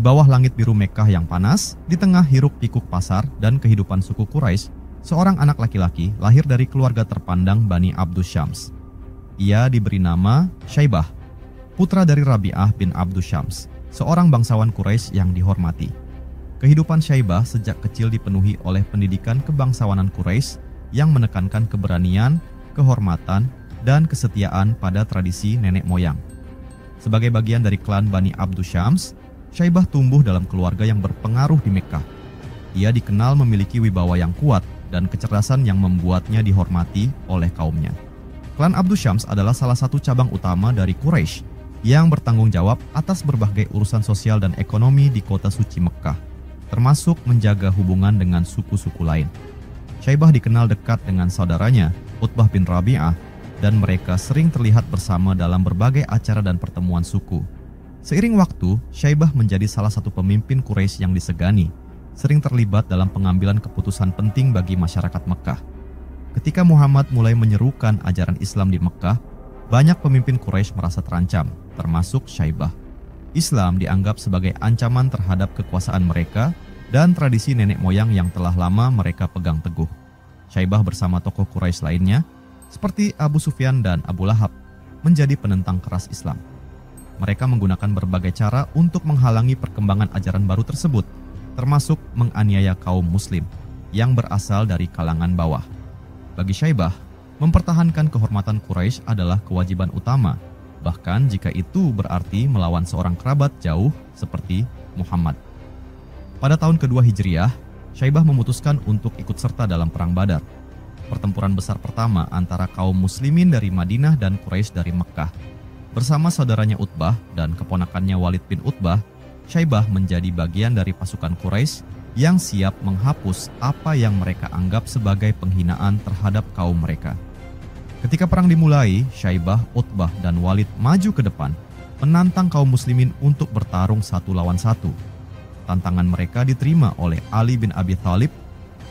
bawah langit biru Mekkah yang panas, di tengah hiruk-pikuk pasar dan kehidupan suku Quraisy, seorang anak laki-laki lahir dari keluarga terpandang Bani Abdus Syams. Ia diberi nama Syaibah, putra dari Rabi'ah bin Abdus Syams, seorang bangsawan Quraisy yang dihormati. Kehidupan Syaibah sejak kecil dipenuhi oleh pendidikan kebangsawanan Quraisy yang menekankan keberanian, kehormatan, dan kesetiaan pada tradisi nenek moyang. Sebagai bagian dari klan Bani Abdus Syams, Syaibah tumbuh dalam keluarga yang berpengaruh di Mekkah. Ia dikenal memiliki wibawa yang kuat dan kecerdasan yang membuatnya dihormati oleh kaumnya. Klan Abdus Syams adalah salah satu cabang utama dari Quraisy yang bertanggung jawab atas berbagai urusan sosial dan ekonomi di kota suci Mekkah, termasuk menjaga hubungan dengan suku-suku lain. Syaibah dikenal dekat dengan saudaranya, Utbah bin Rabi'ah, dan mereka sering terlihat bersama dalam berbagai acara dan pertemuan suku. Seiring waktu, Syaibah menjadi salah satu pemimpin Quraisy yang disegani, sering terlibat dalam pengambilan keputusan penting bagi masyarakat Mekkah. Ketika Muhammad mulai menyerukan ajaran Islam di Mekkah, banyak pemimpin Quraisy merasa terancam, termasuk Syaibah. Islam dianggap sebagai ancaman terhadap kekuasaan mereka dan tradisi nenek moyang yang telah lama mereka pegang teguh. Syaibah bersama tokoh Quraisy lainnya, seperti Abu Sufyan dan Abu Lahab, menjadi penentang keras Islam. Mereka menggunakan berbagai cara untuk menghalangi perkembangan ajaran baru tersebut, termasuk menganiaya kaum muslim yang berasal dari kalangan bawah. Bagi Syaibah, mempertahankan kehormatan Quraisy adalah kewajiban utama, bahkan jika itu berarti melawan seorang kerabat jauh seperti Muhammad. Pada tahun kedua Hijriah, Syaibah memutuskan untuk ikut serta dalam Perang Badar, pertempuran besar pertama antara kaum muslimin dari Madinah dan Quraisy dari Mekkah. Bersama saudaranya Utbah dan keponakannya Walid bin Utbah, Syaibah menjadi bagian dari pasukan Quraisy yang siap menghapus apa yang mereka anggap sebagai penghinaan terhadap kaum mereka. Ketika perang dimulai, Syaibah, Utbah, dan Walid maju ke depan, menantang kaum muslimin untuk bertarung satu lawan satu. Tantangan mereka diterima oleh Ali bin Abi Thalib,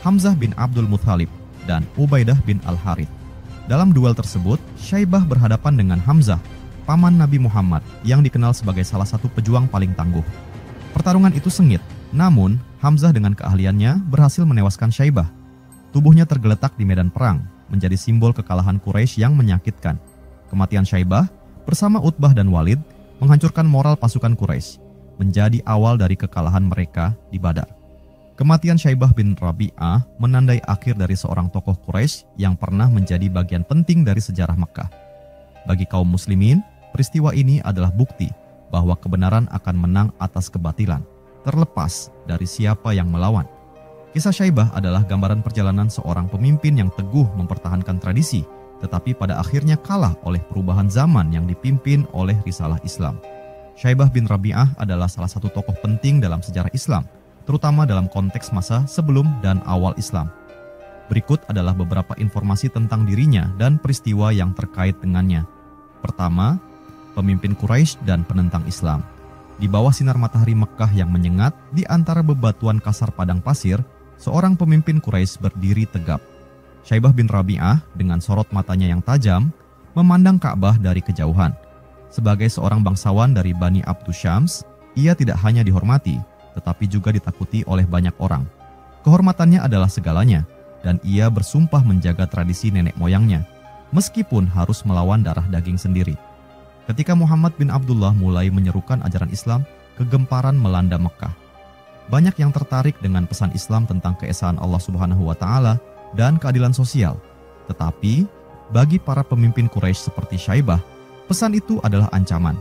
Hamzah bin Abdul Muthalib, dan Ubaidah bin Al-Harith. Dalam duel tersebut, Syaibah berhadapan dengan Hamzah, paman Nabi Muhammad yang dikenal sebagai salah satu pejuang paling tangguh. Pertarungan itu sengit, namun Hamzah dengan keahliannya berhasil menewaskan Syaibah. Tubuhnya tergeletak di medan perang, menjadi simbol kekalahan Quraisy yang menyakitkan. Kematian Syaibah bersama Utbah dan Walid menghancurkan moral pasukan Quraisy, menjadi awal dari kekalahan mereka di Badar. Kematian Syaibah bin Rabi'ah menandai akhir dari seorang tokoh Quraisy yang pernah menjadi bagian penting dari sejarah Mekkah. Bagi kaum muslimin, peristiwa ini adalah bukti bahwa kebenaran akan menang atas kebatilan, terlepas dari siapa yang melawan. Kisah Syaibah adalah gambaran perjalanan seorang pemimpin yang teguh mempertahankan tradisi, tetapi pada akhirnya kalah oleh perubahan zaman yang dipimpin oleh risalah Islam. Syaibah bin Rabi'ah adalah salah satu tokoh penting dalam sejarah Islam, terutama dalam konteks masa sebelum dan awal Islam. Berikut adalah beberapa informasi tentang dirinya dan peristiwa yang terkait dengannya. Pertama, pemimpin Quraisy dan penentang Islam. Di bawah sinar matahari Mekkah yang menyengat, di antara bebatuan kasar padang pasir, seorang pemimpin Quraisy berdiri tegap. Syaibah bin Rabi'ah dengan sorot matanya yang tajam, memandang Ka'bah dari kejauhan. Sebagai seorang bangsawan dari Bani Abdus Syams, ia tidak hanya dihormati, tetapi juga ditakuti oleh banyak orang. Kehormatannya adalah segalanya, dan ia bersumpah menjaga tradisi nenek moyangnya, meskipun harus melawan darah daging sendiri. Ketika Muhammad bin Abdullah mulai menyerukan ajaran Islam, kegemparan melanda Mekkah. Banyak yang tertarik dengan pesan Islam tentang keesaan Allah Subhanahu wa Ta'ala dan keadilan sosial. Tetapi, bagi para pemimpin Quraisy seperti Syaibah, pesan itu adalah ancaman.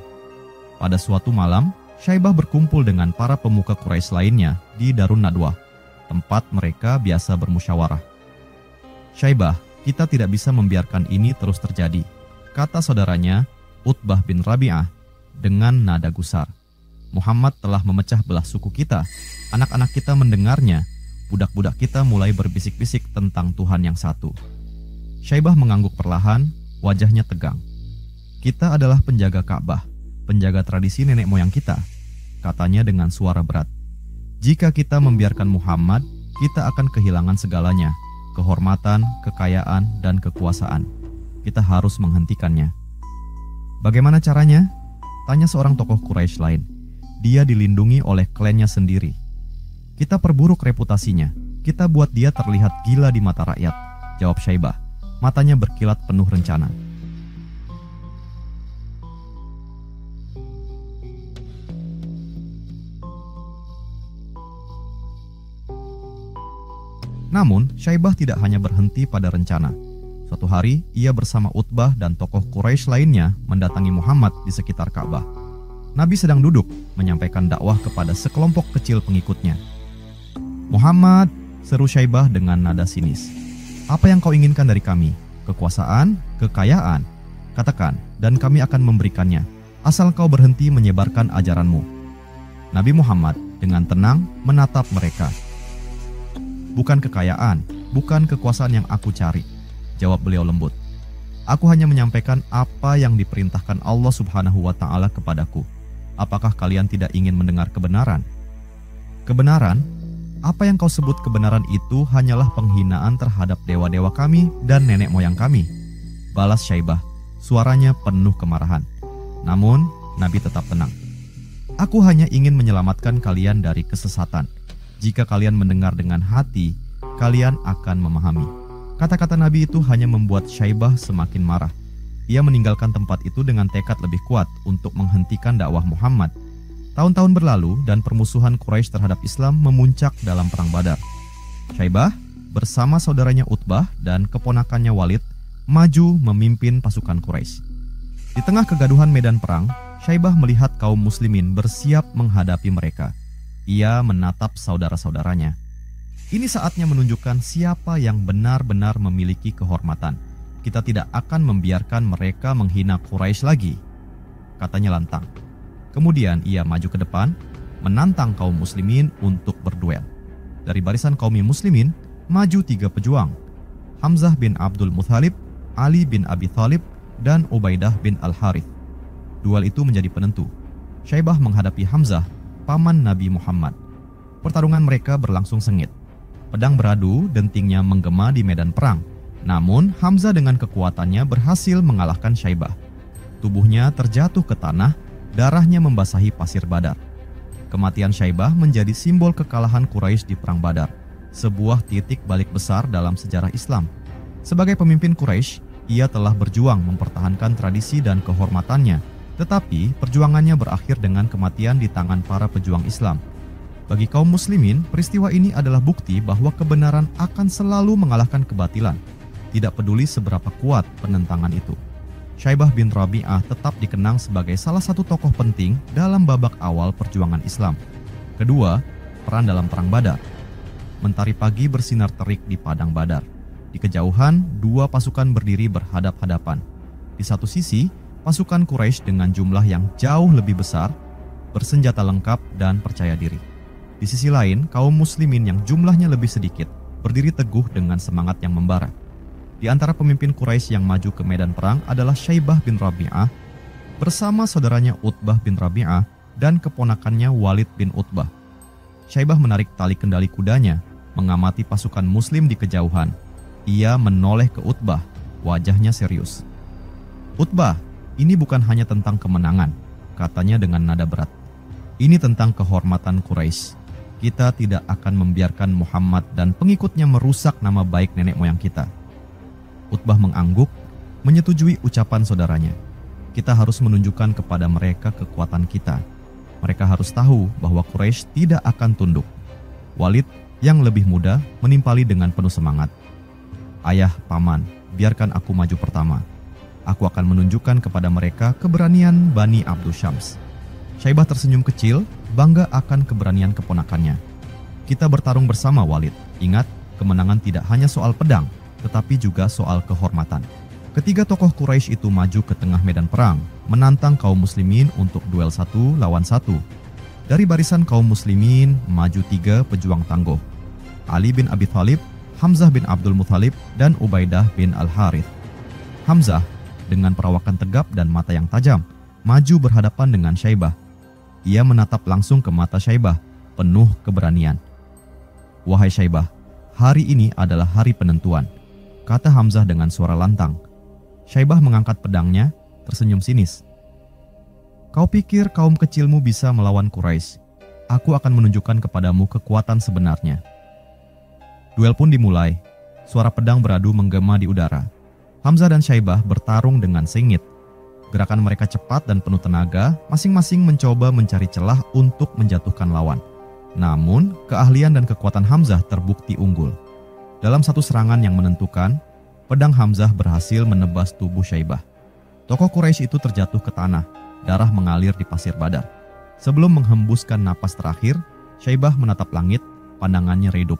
Pada suatu malam, Syaibah berkumpul dengan para pemuka Quraisy lainnya di Darun Nadwah, tempat mereka biasa bermusyawarah. "Syaibah, kita tidak bisa membiarkan ini terus terjadi," kata saudaranya Utbah bin Rabi'ah dengan nada gusar. "Muhammad telah memecah belah suku kita. Anak-anak kita mendengarnya. Budak-budak kita mulai berbisik-bisik tentang Tuhan yang satu." Syaibah mengangguk perlahan, wajahnya tegang. "Kita adalah penjaga Ka'bah, penjaga tradisi nenek moyang kita," katanya dengan suara berat. "Jika kita membiarkan Muhammad, kita akan kehilangan segalanya, kehormatan, kekayaan, dan kekuasaan. Kita harus menghentikannya." "Bagaimana caranya?" tanya seorang tokoh Quraisy lain. dia dilindungi oleh klannya sendiri. Kita perburuk reputasinya, kita buat dia terlihat gila di mata rakyat, jawab Syaibah, matanya berkilat penuh rencana. Namun, Syaibah tidak hanya berhenti pada rencana. Suatu hari, ia bersama Utbah dan tokoh Quraisy lainnya mendatangi Muhammad di sekitar Ka'bah. Nabi sedang duduk, menyampaikan dakwah kepada sekelompok kecil pengikutnya. "Muhammad," seru Syaibah dengan nada sinis, "apa yang kau inginkan dari kami? Kekuasaan? Kekayaan? Katakan, dan kami akan memberikannya, asal kau berhenti menyebarkan ajaranmu." Nabi Muhammad dengan tenang menatap mereka. "Bukan kekayaan, bukan kekuasaan yang aku cari," jawab beliau lembut. "Aku hanya menyampaikan apa yang diperintahkan Allah Subhanahu wa Ta'ala kepadaku. Apakah kalian tidak ingin mendengar kebenaran?" "Kebenaran? Apa yang kau sebut kebenaran itu hanyalah penghinaan terhadap dewa-dewa kami dan nenek moyang kami," balas Syaibah, suaranya penuh kemarahan. Namun, Nabi tetap tenang. "Aku hanya ingin menyelamatkan kalian dari kesesatan. Jika kalian mendengar dengan hati, kalian akan memahami." Kata-kata Nabi itu hanya membuat Syaibah semakin marah. Ia meninggalkan tempat itu dengan tekad lebih kuat untuk menghentikan dakwah Muhammad. Tahun-tahun berlalu dan permusuhan Quraisy terhadap Islam memuncak dalam Perang Badar. Syaibah bersama saudaranya Utbah dan keponakannya Walid maju memimpin pasukan Quraisy. Di tengah kegaduhan medan perang, Syaibah melihat kaum muslimin bersiap menghadapi mereka. Ia menatap saudara-saudaranya. Ini saatnya menunjukkan siapa yang benar-benar memiliki kehormatan. Kita tidak akan membiarkan mereka menghina Quraisy lagi, katanya lantang. Kemudian ia maju ke depan, menantang kaum muslimin untuk berduel. Dari barisan kaum muslimin, maju 3 pejuang. Hamzah bin Abdul Muthalib, Ali bin Abi Thalib, dan Ubaidah bin Al-Harith. Duel itu menjadi penentu. Syaibah menghadapi Hamzah, paman Nabi Muhammad. Pertarungan mereka berlangsung sengit. Pedang beradu, dentingnya menggema di medan perang. Namun, Hamzah dengan kekuatannya berhasil mengalahkan Syaibah. Tubuhnya terjatuh ke tanah, darahnya membasahi pasir Badar. Kematian Syaibah menjadi simbol kekalahan Quraisy di Perang Badar, sebuah titik balik besar dalam sejarah Islam. Sebagai pemimpin Quraisy, ia telah berjuang mempertahankan tradisi dan kehormatannya, tetapi perjuangannya berakhir dengan kematian di tangan para pejuang Islam. Bagi kaum muslimin, peristiwa ini adalah bukti bahwa kebenaran akan selalu mengalahkan kebatilan, tidak peduli seberapa kuat penentangan itu. Syaibah bin Rabi'ah tetap dikenang sebagai salah satu tokoh penting dalam babak awal perjuangan Islam. Kedua, peran dalam Perang Badar. Mentari pagi bersinar terik di padang Badar. Di kejauhan, 2 pasukan berdiri berhadap-hadapan. Di satu sisi, pasukan Quraisy dengan jumlah yang jauh lebih besar, bersenjata lengkap dan percaya diri. Di sisi lain, kaum muslimin yang jumlahnya lebih sedikit, berdiri teguh dengan semangat yang membara. Di antara pemimpin Quraisy yang maju ke medan perang adalah Syaibah bin Rabi'ah bersama saudaranya Utbah bin Rabi'ah dan keponakannya Walid bin Utbah. Syaibah menarik tali kendali kudanya, mengamati pasukan muslim di kejauhan. Ia menoleh ke Utbah, wajahnya serius. "Utbah, ini bukan hanya tentang kemenangan," katanya dengan nada berat. "Ini tentang kehormatan Quraisy. Kita tidak akan membiarkan Muhammad dan pengikutnya merusak nama baik nenek moyang kita." Utbah mengangguk, menyetujui ucapan saudaranya. "Kita harus menunjukkan kepada mereka kekuatan kita. Mereka harus tahu bahwa Quraisy tidak akan tunduk." Walid yang lebih muda menimpali dengan penuh semangat. "Ayah, paman, biarkan aku maju pertama. Aku akan menunjukkan kepada mereka keberanian Bani Abdul Syams." Syaibah tersenyum kecil, bangga akan keberanian keponakannya. "Kita bertarung bersama, Walid. Ingat, kemenangan tidak hanya soal pedang, tetapi juga soal kehormatan." Ketiga tokoh Quraisy itu maju ke tengah medan perang, menantang kaum muslimin untuk duel 1 lawan 1. Dari barisan kaum muslimin, maju 3 pejuang tangguh. Ali bin Abi Thalib, Hamzah bin Abdul Muthalib, dan Ubaidah bin Al-Harith. Hamzah, dengan perawakan tegap dan mata yang tajam, maju berhadapan dengan Syaibah. Ia menatap langsung ke mata Syaibah, penuh keberanian. "Wahai Syaibah, hari ini adalah hari penentuan," kata Hamzah dengan suara lantang. Syaibah mengangkat pedangnya, tersenyum sinis. Kau pikir kaum kecilmu bisa melawan Quraisy? Aku akan menunjukkan kepadamu kekuatan sebenarnya. Duel pun dimulai. Suara pedang beradu menggema di udara. Hamzah dan Syaibah bertarung dengan sengit. Gerakan mereka cepat dan penuh tenaga, masing-masing mencoba mencari celah untuk menjatuhkan lawan. Namun, keahlian dan kekuatan Hamzah terbukti unggul. Dalam satu serangan yang menentukan, pedang Hamzah berhasil menebas tubuh Syaibah. Tokoh Quraisy itu terjatuh ke tanah, darah mengalir di pasir Badar. Sebelum menghembuskan napas terakhir, Syaibah menatap langit, pandangannya redup.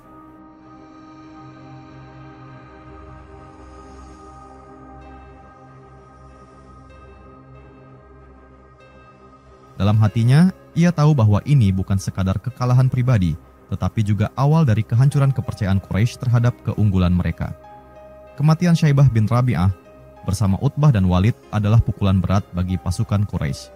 Dalam hatinya, ia tahu bahwa ini bukan sekadar kekalahan pribadi, tetapi juga awal dari kehancuran kepercayaan Quraisy terhadap keunggulan mereka. Kematian Syaibah bin Rabi'ah bersama Utbah dan Walid adalah pukulan berat bagi pasukan Quraisy.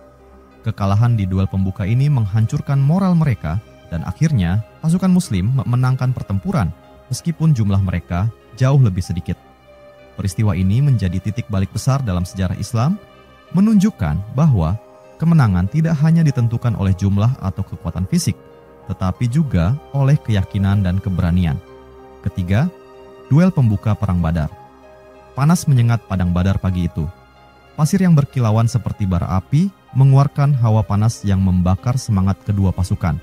Kekalahan di duel pembuka ini menghancurkan moral mereka dan akhirnya pasukan Muslim memenangkan pertempuran meskipun jumlah mereka jauh lebih sedikit. Peristiwa ini menjadi titik balik besar dalam sejarah Islam, menunjukkan bahwa kemenangan tidak hanya ditentukan oleh jumlah atau kekuatan fisik, tetapi juga oleh keyakinan dan keberanian. Ketiga, duel pembuka Perang Badar. Panas menyengat padang Badar pagi itu. Pasir yang berkilauan seperti bara api mengeluarkan hawa panas yang membakar semangat kedua pasukan.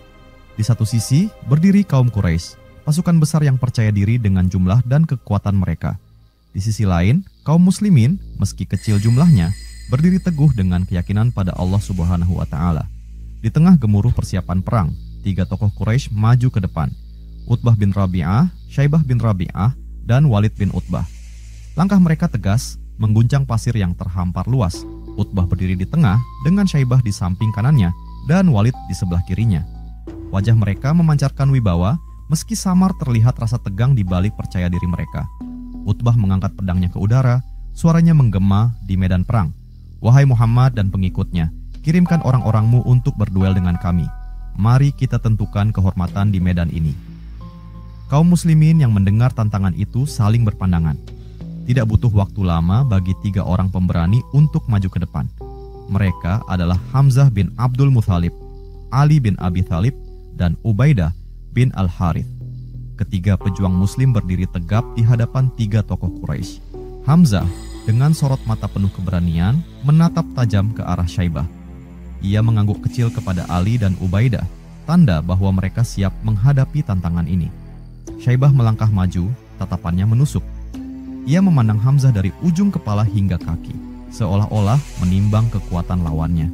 Di satu sisi, berdiri kaum Quraisy, pasukan besar yang percaya diri dengan jumlah dan kekuatan mereka. Di sisi lain, kaum muslimin, meski kecil jumlahnya, berdiri teguh dengan keyakinan pada Allah Subhanahu wa Ta'ala. Di tengah gemuruh persiapan perang, tiga tokoh Quraisy maju ke depan: Utbah bin Rabi'ah, Syaibah bin Rabi'ah, dan Walid bin Utbah. Langkah mereka tegas, mengguncang pasir yang terhampar luas. Utbah berdiri di tengah dengan Syaibah di samping kanannya dan Walid di sebelah kirinya. Wajah mereka memancarkan wibawa, meski samar terlihat rasa tegang di balik percaya diri mereka. Utbah mengangkat pedangnya ke udara, suaranya menggema di medan perang. "Wahai Muhammad dan pengikutnya, kirimkan orang-orangmu untuk berduel dengan kami. Mari kita tentukan kehormatan di medan ini." Kaum muslimin yang mendengar tantangan itu saling berpandangan. Tidak butuh waktu lama bagi tiga orang pemberani untuk maju ke depan. Mereka adalah Hamzah bin Abdul Muthalib, Ali bin Abi Thalib, dan Ubaidah bin Al-Harith. Ketiga pejuang muslim berdiri tegap di hadapan tiga tokoh Quraisy. Hamzah dengan sorot mata penuh keberanian menatap tajam ke arah Syaibah. Ia mengangguk kecil kepada Ali dan Ubaidah, tanda bahwa mereka siap menghadapi tantangan ini. Syaibah melangkah maju, tatapannya menusuk. Ia memandang Hamzah dari ujung kepala hingga kaki, seolah-olah menimbang kekuatan lawannya.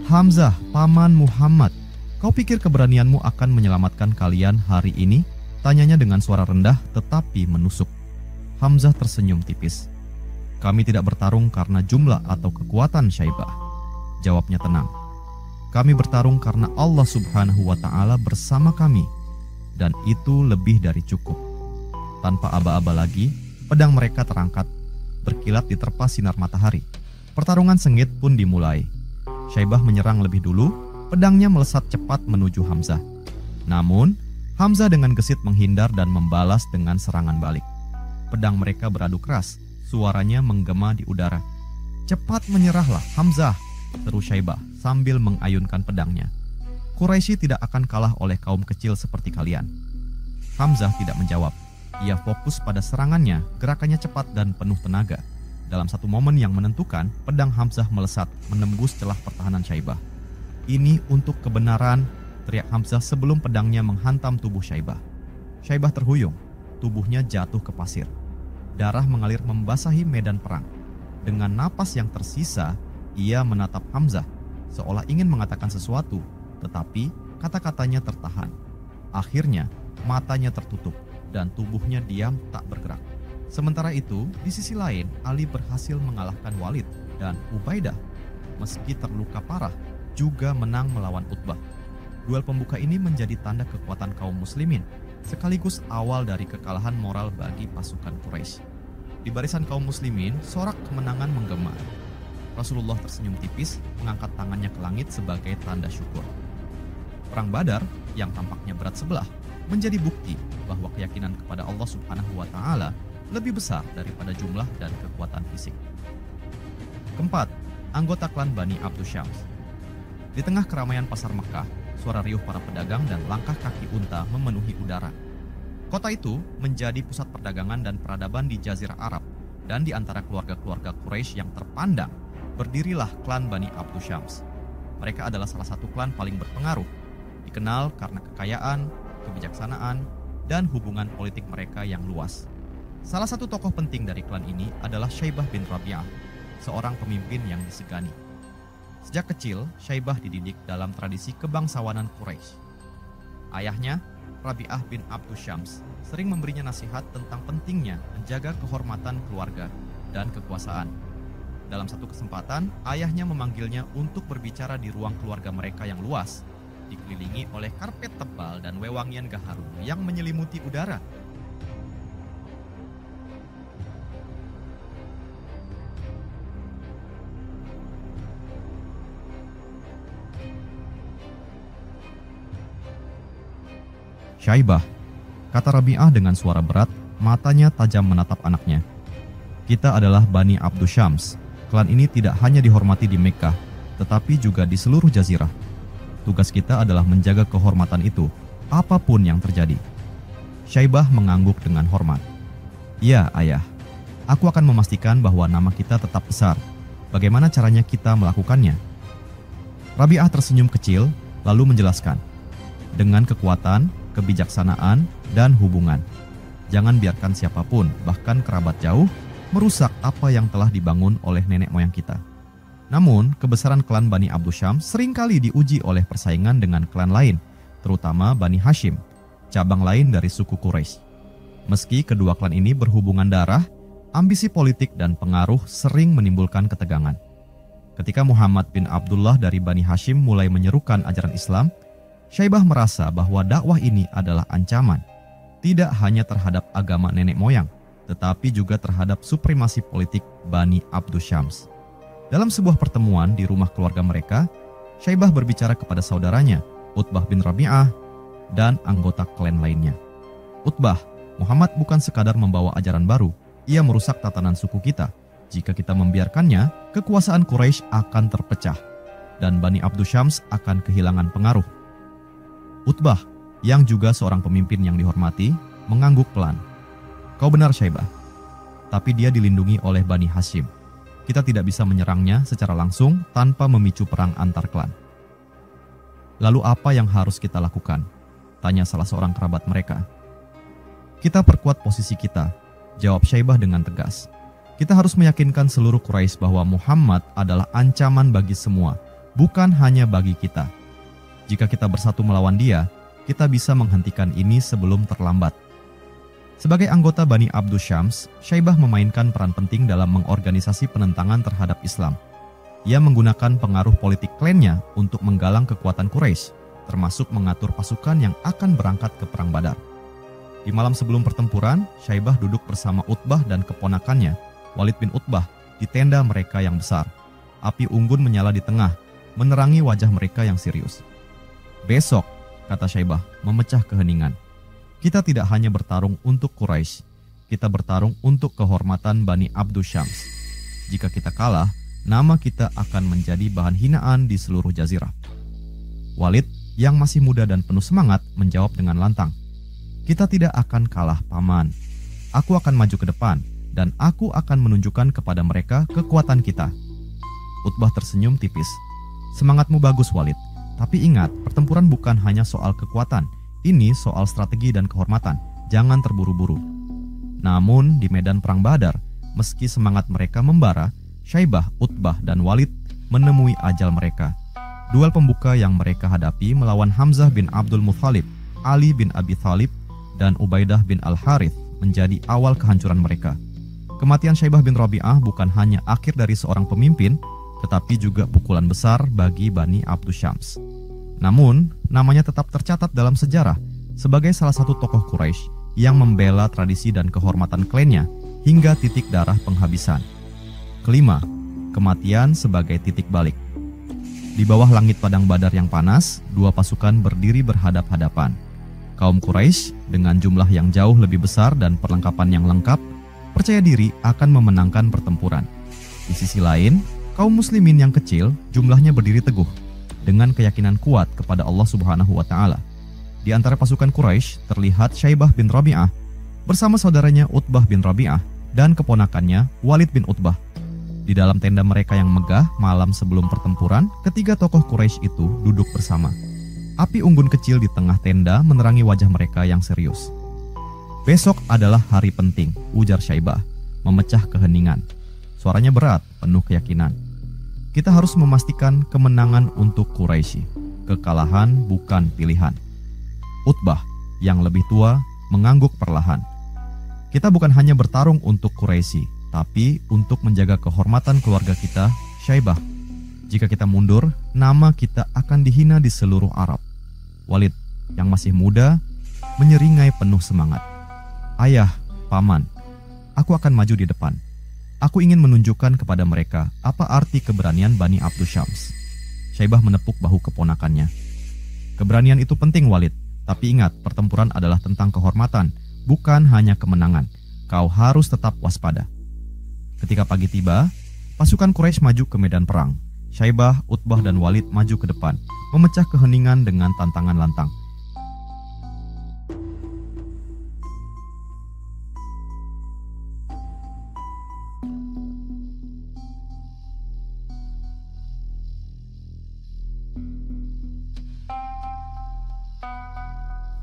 "Hamzah, paman Muhammad, kau pikir keberanianmu akan menyelamatkan kalian hari ini?" Tanyanya dengan suara rendah tetapi menusuk. Hamzah tersenyum tipis. "Kami tidak bertarung karena jumlah atau kekuatan Syaibah," jawabnya tenang. "Kami bertarung karena Allah Subhanahu wa Ta'ala bersama kami, dan itu lebih dari cukup." Tanpa aba-aba lagi, pedang mereka terangkat, berkilat di terpa sinar matahari. Pertarungan sengit pun dimulai. Syaibah menyerang lebih dulu, pedangnya melesat cepat menuju Hamzah. Namun, Hamzah dengan gesit menghindar dan membalas dengan serangan balik. Pedang mereka beradu keras, suaranya menggema di udara. "Cepat menyerahlah, Hamzah!" seru Syaibah sambil mengayunkan pedangnya. "Quraisy tidak akan kalah oleh kaum kecil seperti kalian." Hamzah tidak menjawab. Ia fokus pada serangannya, gerakannya cepat dan penuh tenaga. Dalam satu momen yang menentukan, pedang Hamzah melesat, menembus celah pertahanan Syaibah. "Ini untuk kebenaran," teriak Hamzah sebelum pedangnya menghantam tubuh Syaibah. Syaibah terhuyung, tubuhnya jatuh ke pasir. Darah mengalir membasahi medan perang. Dengan napas yang tersisa, ia menatap Hamzah, seolah ingin mengatakan sesuatu, tetapi kata-katanya tertahan. Akhirnya, matanya tertutup dan tubuhnya diam tak bergerak. Sementara itu, di sisi lain, Ali berhasil mengalahkan Walid dan Ubaidah. Meski terluka parah, juga menang melawan Utbah. Duel pembuka ini menjadi tanda kekuatan kaum muslimin, sekaligus awal dari kekalahan moral bagi pasukan Quraisy. Di barisan kaum muslimin, sorak kemenangan menggema. Rasulullah tersenyum tipis, mengangkat tangannya ke langit sebagai tanda syukur. Perang Badar, yang tampaknya berat sebelah, menjadi bukti bahwa keyakinan kepada Allah Subhanahu wa Ta'ala lebih besar daripada jumlah dan kekuatan fisik. Keempat, anggota klan Bani Abdu Syams. Di tengah keramaian pasar Mekah, suara riuh para pedagang dan langkah kaki unta memenuhi udara. Kota itu menjadi pusat perdagangan dan peradaban di Jazirah Arab, dan di antara keluarga-keluarga Quraisy yang terpandang, berdirilah klan Bani Abdu Syams. Mereka adalah salah satu klan paling berpengaruh, dikenal karena kekayaan, kebijaksanaan, dan hubungan politik mereka yang luas. Salah satu tokoh penting dari klan ini adalah Syaibah bin Rabi'ah, seorang pemimpin yang disegani. Sejak kecil, Syaibah dididik dalam tradisi kebangsawanan Quraisy. Ayahnya, Rabi'ah bin Abdu Syams, sering memberinya nasihat tentang pentingnya menjaga kehormatan keluarga dan kekuasaan. Dalam satu kesempatan, ayahnya memanggilnya untuk berbicara di ruang keluarga mereka yang luas, dikelilingi oleh karpet tebal dan wewangian gaharu yang menyelimuti udara. Syaibah, kata Rabi'ah dengan suara berat, matanya tajam menatap anaknya. Kita adalah Bani Abdu Syams. Klan ini tidak hanya dihormati di Mekkah, tetapi juga di seluruh jazirah. Tugas kita adalah menjaga kehormatan itu, apapun yang terjadi. Syaibah mengangguk dengan hormat. Ya, ayah. Aku akan memastikan bahwa nama kita tetap besar. Bagaimana caranya kita melakukannya? Rabi'ah tersenyum kecil, lalu menjelaskan. Dengan kekuatan, kebijaksanaan, dan hubungan. Jangan biarkan siapapun, bahkan kerabat jauh, merusak apa yang telah dibangun oleh nenek moyang kita. Namun, kebesaran klan Bani Abdu Syams seringkali diuji oleh persaingan dengan klan lain, terutama Bani Hashim, cabang lain dari suku Quraisy. Meski kedua klan ini berhubungan darah, ambisi politik dan pengaruh sering menimbulkan ketegangan. Ketika Muhammad bin Abdullah dari Bani Hashim mulai menyerukan ajaran Islam, Syaibah merasa bahwa dakwah ini adalah ancaman, tidak hanya terhadap agama nenek moyang, tetapi juga terhadap supremasi politik Bani Abdu Syams. Dalam sebuah pertemuan di rumah keluarga mereka, Syaibah berbicara kepada saudaranya, Utbah bin Rabi'ah, dan anggota klan lainnya. Utbah, Muhammad bukan sekadar membawa ajaran baru, ia merusak tatanan suku kita. Jika kita membiarkannya, kekuasaan Quraisy akan terpecah, dan Bani Abdu Syams akan kehilangan pengaruh. Utbah, yang juga seorang pemimpin yang dihormati, mengangguk pelan. Kau benar, Syaibah. Tapi dia dilindungi oleh Bani Hashim. Kita tidak bisa menyerangnya secara langsung tanpa memicu perang antar klan. Lalu apa yang harus kita lakukan? Tanya salah seorang kerabat mereka. Kita perkuat posisi kita, jawab Syaibah dengan tegas. Kita harus meyakinkan seluruh Quraisy bahwa Muhammad adalah ancaman bagi semua, bukan hanya bagi kita. Jika kita bersatu melawan dia, kita bisa menghentikan ini sebelum terlambat. Sebagai anggota Bani Abdu Syams, Syaibah memainkan peran penting dalam mengorganisasi penentangan terhadap Islam. Ia menggunakan pengaruh politik klannya untuk menggalang kekuatan Quraisy, termasuk mengatur pasukan yang akan berangkat ke Perang Badar. Di malam sebelum pertempuran, Syaibah duduk bersama Utbah dan keponakannya, Walid bin Utbah, di tenda mereka yang besar. Api unggun menyala di tengah, menerangi wajah mereka yang serius. Besok, kata Syaibah, memecah keheningan. Kita tidak hanya bertarung untuk Quraisy, kita bertarung untuk kehormatan Bani Abdu Syams. Jika kita kalah, nama kita akan menjadi bahan hinaan di seluruh jazirah. Walid, yang masih muda dan penuh semangat, menjawab dengan lantang. Kita tidak akan kalah, Paman. Aku akan maju ke depan, dan aku akan menunjukkan kepada mereka kekuatan kita. Utbah tersenyum tipis. Semangatmu bagus, Walid. Tapi ingat, pertempuran bukan hanya soal kekuatan. Ini soal strategi dan kehormatan. Jangan terburu-buru. Namun, di medan Perang Badar, meski semangat mereka membara, Syaibah, Utbah, dan Walid menemui ajal mereka. Duel pembuka yang mereka hadapi melawan Hamzah bin Abdul Muthalib, Ali bin Abi Thalib, dan Ubaidah bin Al-Harith menjadi awal kehancuran mereka. Kematian Syaibah bin Rabi'ah bukan hanya akhir dari seorang pemimpin, tetapi juga pukulan besar bagi Bani Abdu Syams. Namun, namanya tetap tercatat dalam sejarah sebagai salah satu tokoh Quraisy yang membela tradisi dan kehormatan klannya hingga titik darah penghabisan. Kelima, kematian sebagai titik balik. Di bawah langit padang Badar yang panas, dua pasukan berdiri berhadap-hadapan. Kaum Quraisy dengan jumlah yang jauh lebih besar dan perlengkapan yang lengkap, percaya diri akan memenangkan pertempuran. Di sisi lain, kaum muslimin yang kecil jumlahnya berdiri teguh. dengan keyakinan kuat kepada Allah Subhanahu wa Ta'ala. Di antara pasukan Quraisy terlihat Syaibah bin Rabi'ah bersama saudaranya Utbah bin Rabi'ah dan keponakannya Walid bin Utbah. Di dalam tenda mereka yang megah malam sebelum pertempuran, ketiga tokoh Quraisy itu duduk bersama. Api unggun kecil di tengah tenda menerangi wajah mereka yang serius. "Besok adalah hari penting," ujar Syaibah, memecah keheningan. Suaranya berat, penuh keyakinan. "Kita harus memastikan kemenangan untuk Quraisy. Kekalahan bukan pilihan." Utbah, yang lebih tua, mengangguk perlahan. "Kita bukan hanya bertarung untuk Quraisy, tapi untuk menjaga kehormatan keluarga kita, Syaibah. Jika kita mundur, nama kita akan dihina di seluruh Arab." Walid, yang masih muda, menyeringai penuh semangat. "Ayah, paman, aku akan maju di depan. Aku ingin menunjukkan kepada mereka apa arti keberanian Bani Abdus Syams." Syaibah menepuk bahu keponakannya. "Keberanian itu penting, Walid. Tapi ingat, pertempuran adalah tentang kehormatan, bukan hanya kemenangan. Kau harus tetap waspada." Ketika pagi tiba, pasukan Quraisy maju ke medan perang. Syaibah, Utbah, dan Walid maju ke depan, memecah keheningan dengan tantangan lantang.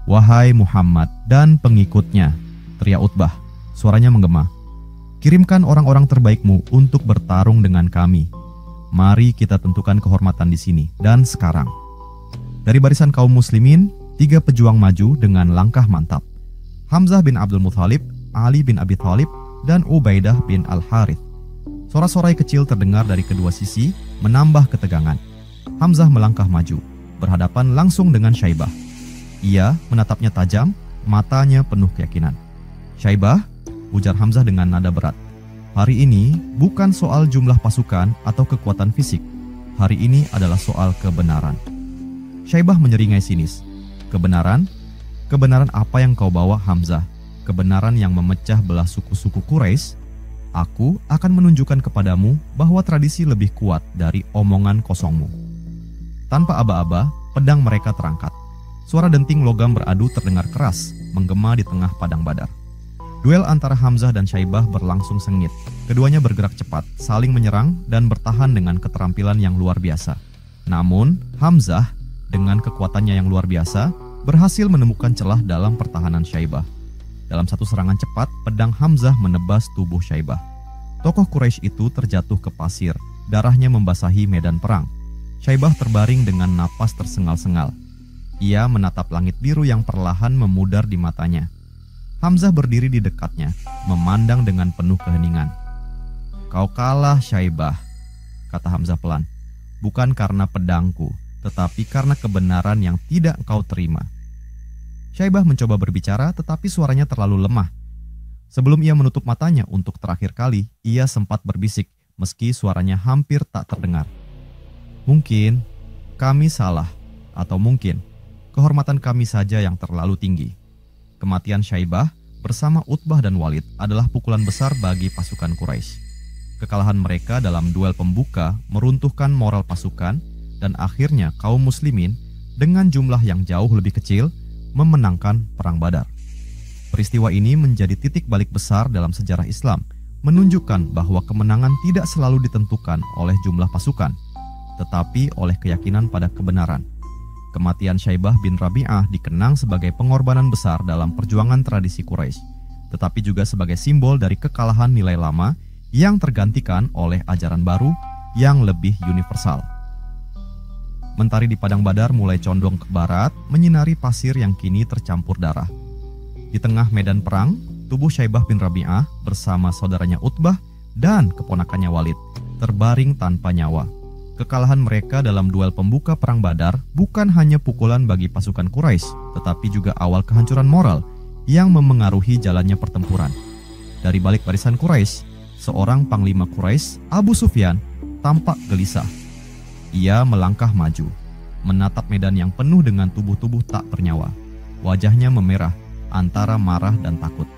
"Wahai Muhammad dan pengikutnya," teriak Utbah. Suaranya menggema. "Kirimkan orang-orang terbaikmu untuk bertarung dengan kami. Mari kita tentukan kehormatan di sini dan sekarang." Dari barisan kaum muslimin, 3 pejuang maju dengan langkah mantap. Hamzah bin Abdul Muthalib, Ali bin Abi Thalib, dan Ubaidah bin Al-Harith. Sorak-sorai kecil terdengar dari kedua sisi, menambah ketegangan. Hamzah melangkah maju, berhadapan langsung dengan Syaibah. Ia menatapnya tajam, matanya penuh keyakinan. "Syaibah," ujar Hamzah dengan nada berat, "hari ini bukan soal jumlah pasukan atau kekuatan fisik. Hari ini adalah soal kebenaran." Syaibah menyeringai sinis. "Kebenaran? Kebenaran apa yang kau bawa, Hamzah? Kebenaran yang memecah belah suku-suku Quraisy? Aku akan menunjukkan kepadamu bahwa tradisi lebih kuat dari omongan kosongmu." Tanpa aba-aba, pedang mereka terangkat. Suara denting logam beradu terdengar keras, menggema di tengah padang badar. Duel antara Hamzah dan Syaibah berlangsung sengit. Keduanya bergerak cepat, saling menyerang dan bertahan dengan keterampilan yang luar biasa. Namun, Hamzah dengan kekuatannya yang luar biasa berhasil menemukan celah dalam pertahanan Syaibah. Dalam satu serangan cepat, pedang Hamzah menebas tubuh Syaibah. Tokoh Quraisy itu terjatuh ke pasir, darahnya membasahi medan perang. Syaibah terbaring dengan napas tersengal-sengal. Ia menatap langit biru yang perlahan memudar di matanya. Hamzah berdiri di dekatnya, memandang dengan penuh keheningan. "Kau kalah, Syaibah," kata Hamzah pelan. "Bukan karena pedangku, tetapi karena kebenaran yang tidak kau terima." Syaibah mencoba berbicara, tetapi suaranya terlalu lemah. Sebelum ia menutup matanya untuk terakhir kali, ia sempat berbisik, meski suaranya hampir tak terdengar. "Mungkin kami salah, atau mungkin kehormatan kami saja yang terlalu tinggi." Kematian Syaibah bersama Utbah dan Walid adalah pukulan besar bagi pasukan Quraisy. Kekalahan mereka dalam duel pembuka meruntuhkan moral pasukan, dan akhirnya kaum muslimin dengan jumlah yang jauh lebih kecil memenangkan Perang Badar. Peristiwa ini menjadi titik balik besar dalam sejarah Islam, menunjukkan bahwa kemenangan tidak selalu ditentukan oleh jumlah pasukan, tetapi oleh keyakinan pada kebenaran. Kematian Syaibah bin Rabi'ah dikenang sebagai pengorbanan besar dalam perjuangan tradisi Quraisy, tetapi juga sebagai simbol dari kekalahan nilai lama yang tergantikan oleh ajaran baru yang lebih universal. Mentari di padang badar mulai condong ke barat, menyinari pasir yang kini tercampur darah. Di tengah medan perang, tubuh Syaibah bin Rabi'ah bersama saudaranya Utbah dan keponakannya Walid terbaring tanpa nyawa. Kekalahan mereka dalam duel pembuka Perang Badar bukan hanya pukulan bagi pasukan Quraisy, tetapi juga awal kehancuran moral yang memengaruhi jalannya pertempuran. Dari balik barisan Quraisy, seorang panglima Quraisy, Abu Sufyan, tampak gelisah. Ia melangkah maju, menatap medan yang penuh dengan tubuh-tubuh tak bernyawa. Wajahnya memerah antara marah dan takut.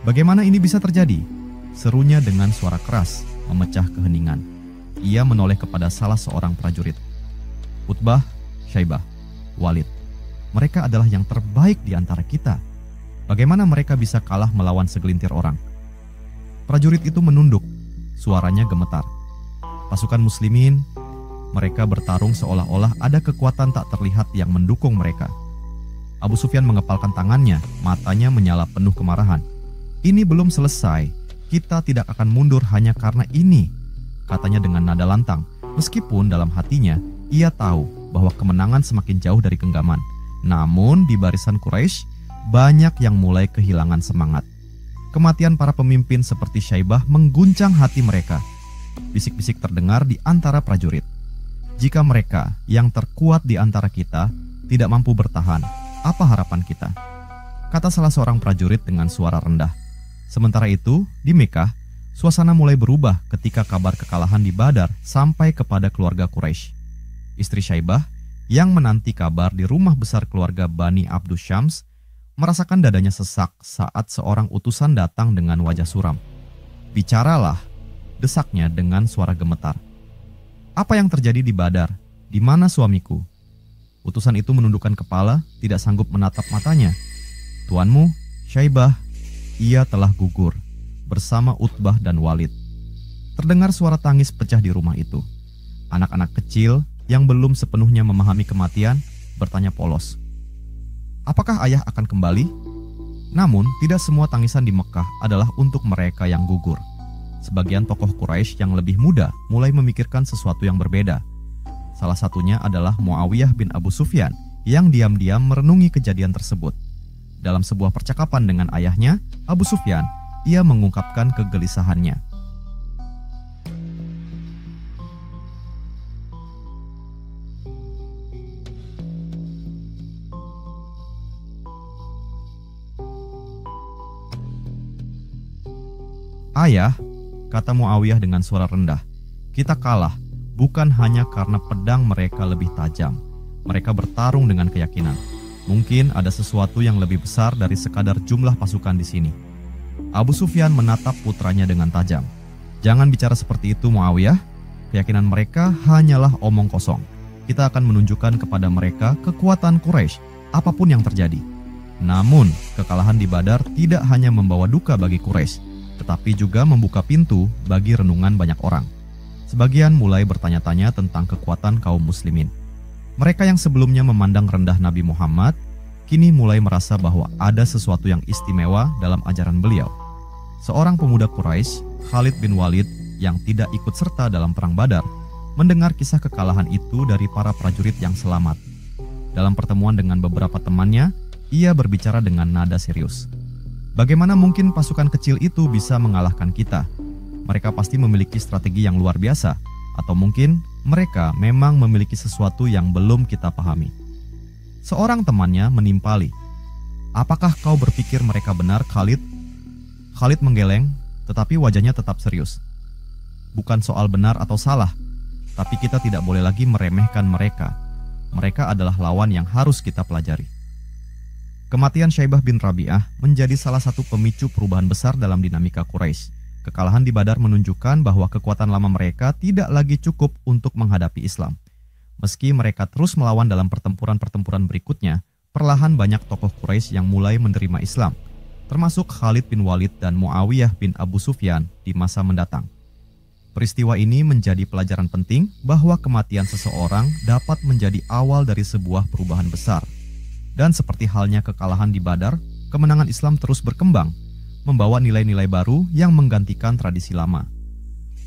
"Bagaimana ini bisa terjadi?" serunya dengan suara keras, memecah keheningan. Ia menoleh kepada salah seorang prajurit. Utbah, Syaibah, Walid. Mereka adalah yang terbaik di antara kita. Bagaimana mereka bisa kalah melawan segelintir orang? Prajurit itu menunduk, suaranya gemetar. Pasukan muslimin, mereka bertarung seolah-olah ada kekuatan tak terlihat yang mendukung mereka. Abu Sufyan mengepalkan tangannya, matanya menyala penuh kemarahan. Ini belum selesai, kita tidak akan mundur hanya karena ini, katanya dengan nada lantang. Meskipun dalam hatinya, ia tahu bahwa kemenangan semakin jauh dari genggaman. Namun di barisan Quraisy, banyak yang mulai kehilangan semangat. Kematian para pemimpin seperti Syaibah mengguncang hati mereka. Bisik-bisik terdengar di antara prajurit. Jika mereka yang terkuat di antara kita tidak mampu bertahan, apa harapan kita? Kata salah seorang prajurit dengan suara rendah. Sementara itu, di Mekah, suasana mulai berubah ketika kabar kekalahan di Badar sampai kepada keluarga Quraisy. Istri Syaibah yang menanti kabar di rumah besar keluarga Bani Abdus Syams merasakan dadanya sesak saat seorang utusan datang dengan wajah suram. "Bicaralah," desaknya dengan suara gemetar. "Apa yang terjadi di Badar? Di mana suamiku?" Utusan itu menundukkan kepala, tidak sanggup menatap matanya. "Tuanmu, Syaibah, ia telah gugur bersama Utbah dan Walid." Terdengar suara tangis pecah di rumah itu. Anak-anak kecil yang belum sepenuhnya memahami kematian bertanya polos, "Apakah ayah akan kembali?" Namun, tidak semua tangisan di Mekah adalah untuk mereka yang gugur. Sebagian tokoh Quraisy yang lebih muda mulai memikirkan sesuatu yang berbeda. Salah satunya adalah Muawiyah bin Abu Sufyan yang diam-diam merenungi kejadian tersebut. Dalam sebuah percakapan dengan ayahnya, Abu Sufyan, ia mengungkapkan kegelisahannya. "Ayah," kata Muawiyah dengan suara rendah, "kita kalah bukan hanya karena pedang mereka lebih tajam. Mereka bertarung dengan keyakinan. Mungkin ada sesuatu yang lebih besar dari sekadar jumlah pasukan di sini." Abu Sufyan menatap putranya dengan tajam. "Jangan bicara seperti itu, Muawiyah. Keyakinan mereka hanyalah omong kosong. Kita akan menunjukkan kepada mereka kekuatan Quraisy, apapun yang terjadi." Namun, kekalahan di Badar tidak hanya membawa duka bagi Quraisy, tetapi juga membuka pintu bagi renungan banyak orang. Sebagian mulai bertanya-tanya tentang kekuatan kaum muslimin. Mereka yang sebelumnya memandang rendah Nabi Muhammad, kini mulai merasa bahwa ada sesuatu yang istimewa dalam ajaran beliau. Seorang pemuda Quraisy, Khalid bin Walid, yang tidak ikut serta dalam perang Badar, mendengar kisah kekalahan itu dari para prajurit yang selamat. Dalam pertemuan dengan beberapa temannya, ia berbicara dengan nada serius. "Bagaimana mungkin pasukan kecil itu bisa mengalahkan kita? Mereka pasti memiliki strategi yang luar biasa, atau mungkin mereka memang memiliki sesuatu yang belum kita pahami." Seorang temannya menimpali, "Apakah kau berpikir mereka benar, Khalid?" Khalid menggeleng, tetapi wajahnya tetap serius. "Bukan soal benar atau salah, tapi kita tidak boleh lagi meremehkan mereka. Mereka adalah lawan yang harus kita pelajari." Kematian Syaibah bin Rabi'ah menjadi salah satu pemicu perubahan besar dalam dinamika Quraisy. Kekalahan di Badar menunjukkan bahwa kekuatan lama mereka tidak lagi cukup untuk menghadapi Islam. Meski mereka terus melawan dalam pertempuran-pertempuran berikutnya, perlahan banyak tokoh Quraisy yang mulai menerima Islam, termasuk Khalid bin Walid dan Muawiyah bin Abu Sufyan di masa mendatang. Peristiwa ini menjadi pelajaran penting bahwa kematian seseorang dapat menjadi awal dari sebuah perubahan besar. Dan seperti halnya kekalahan di Badar, kemenangan Islam terus berkembang, membawa nilai-nilai baru yang menggantikan tradisi lama.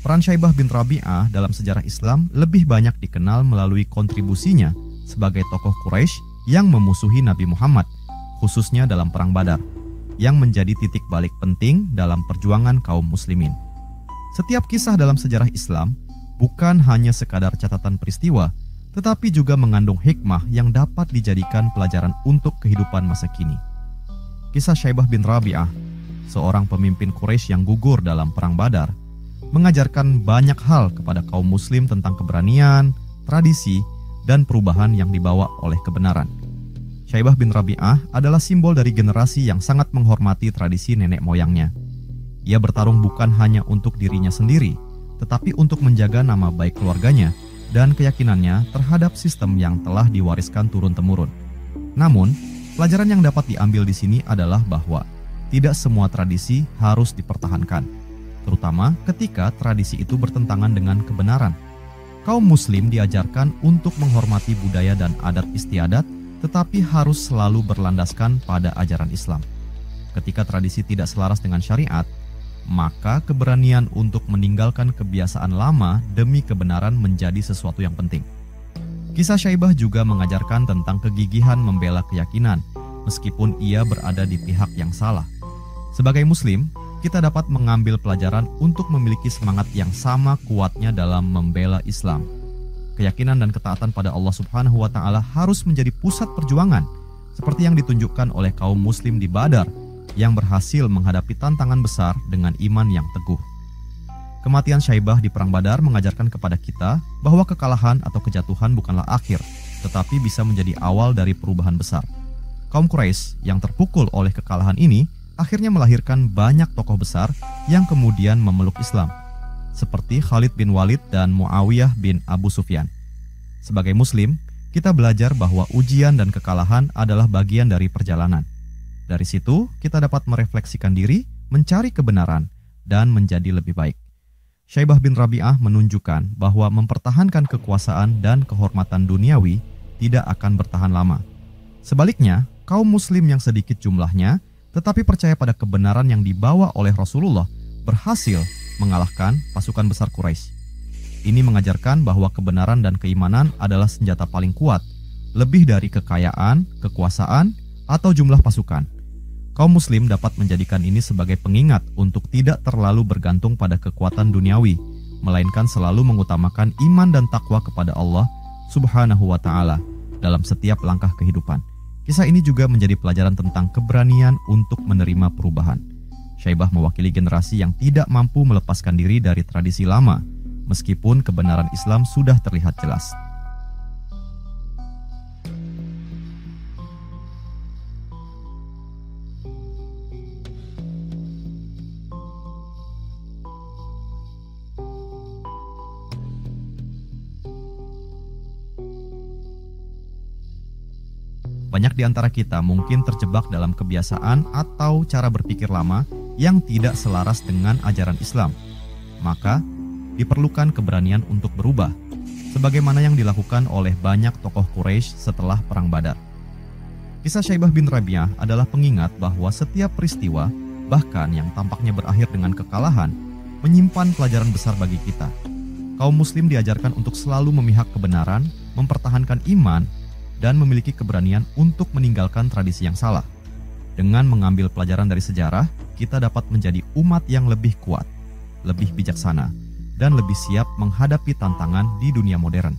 Peran Syaibah bin Rabi'ah dalam sejarah Islam lebih banyak dikenal melalui kontribusinya sebagai tokoh Quraisy yang memusuhi Nabi Muhammad, khususnya dalam Perang Badar, yang menjadi titik balik penting dalam perjuangan kaum muslimin. Setiap kisah dalam sejarah Islam bukan hanya sekadar catatan peristiwa, tetapi juga mengandung hikmah yang dapat dijadikan pelajaran untuk kehidupan masa kini. Kisah Syaibah bin Rabi'ah, seorang pemimpin Quraisy yang gugur dalam Perang Badar, mengajarkan banyak hal kepada kaum muslim tentang keberanian, tradisi, dan perubahan yang dibawa oleh kebenaran. Syaibah bin Rabi'ah adalah simbol dari generasi yang sangat menghormati tradisi nenek moyangnya. Ia bertarung bukan hanya untuk dirinya sendiri, tetapi untuk menjaga nama baik keluarganya dan keyakinannya terhadap sistem yang telah diwariskan turun-temurun. Namun, pelajaran yang dapat diambil di sini adalah bahwa tidak semua tradisi harus dipertahankan, terutama ketika tradisi itu bertentangan dengan kebenaran. Kaum muslim diajarkan untuk menghormati budaya dan adat istiadat, tetapi harus selalu berlandaskan pada ajaran Islam. Ketika tradisi tidak selaras dengan syariat, maka keberanian untuk meninggalkan kebiasaan lama demi kebenaran menjadi sesuatu yang penting. Kisah Syaibah juga mengajarkan tentang kegigihan membela keyakinan, meskipun ia berada di pihak yang salah. Sebagai muslim, kita dapat mengambil pelajaran untuk memiliki semangat yang sama kuatnya dalam membela Islam. Keyakinan dan ketaatan pada Allah Subhanahu wa Ta'ala harus menjadi pusat perjuangan, seperti yang ditunjukkan oleh kaum muslim di Badar yang berhasil menghadapi tantangan besar dengan iman yang teguh. Kematian Syaibah di Perang Badar mengajarkan kepada kita bahwa kekalahan atau kejatuhan bukanlah akhir, tetapi bisa menjadi awal dari perubahan besar. Kaum Quraisy yang terpukul oleh kekalahan ini akhirnya melahirkan banyak tokoh besar yang kemudian memeluk Islam, seperti Khalid bin Walid dan Muawiyah bin Abu Sufyan. Sebagai muslim, kita belajar bahwa ujian dan kekalahan adalah bagian dari perjalanan. Dari situ, kita dapat merefleksikan diri, mencari kebenaran, dan menjadi lebih baik. Syaibah bin Rabi'ah menunjukkan bahwa mempertahankan kekuasaan dan kehormatan duniawi tidak akan bertahan lama. Sebaliknya, kaum muslim yang sedikit jumlahnya tetapi percaya pada kebenaran yang dibawa oleh Rasulullah berhasil mengalahkan pasukan besar Quraisy. Ini mengajarkan bahwa kebenaran dan keimanan adalah senjata paling kuat, lebih dari kekayaan, kekuasaan, atau jumlah pasukan. Kaum muslim dapat menjadikan ini sebagai pengingat untuk tidak terlalu bergantung pada kekuatan duniawi, melainkan selalu mengutamakan iman dan takwa kepada Allah Subhanahu wa Ta'ala dalam setiap langkah kehidupan. Kisah ini juga menjadi pelajaran tentang keberanian untuk menerima perubahan. Syaibah mewakili generasi yang tidak mampu melepaskan diri dari tradisi lama, meskipun kebenaran Islam sudah terlihat jelas. Banyak di antara kita mungkin terjebak dalam kebiasaan atau cara berpikir lama yang tidak selaras dengan ajaran Islam. Maka, diperlukan keberanian untuk berubah, sebagaimana yang dilakukan oleh banyak tokoh Quraisy setelah Perang Badar. Kisah Syaibah bin Rabi'ah adalah pengingat bahwa setiap peristiwa, bahkan yang tampaknya berakhir dengan kekalahan, menyimpan pelajaran besar bagi kita. Kaum muslim diajarkan untuk selalu memihak kebenaran, mempertahankan iman, dan memiliki keberanian untuk meninggalkan tradisi yang salah. Dengan mengambil pelajaran dari sejarah, kita dapat menjadi umat yang lebih kuat, lebih bijaksana, dan lebih siap menghadapi tantangan di dunia modern.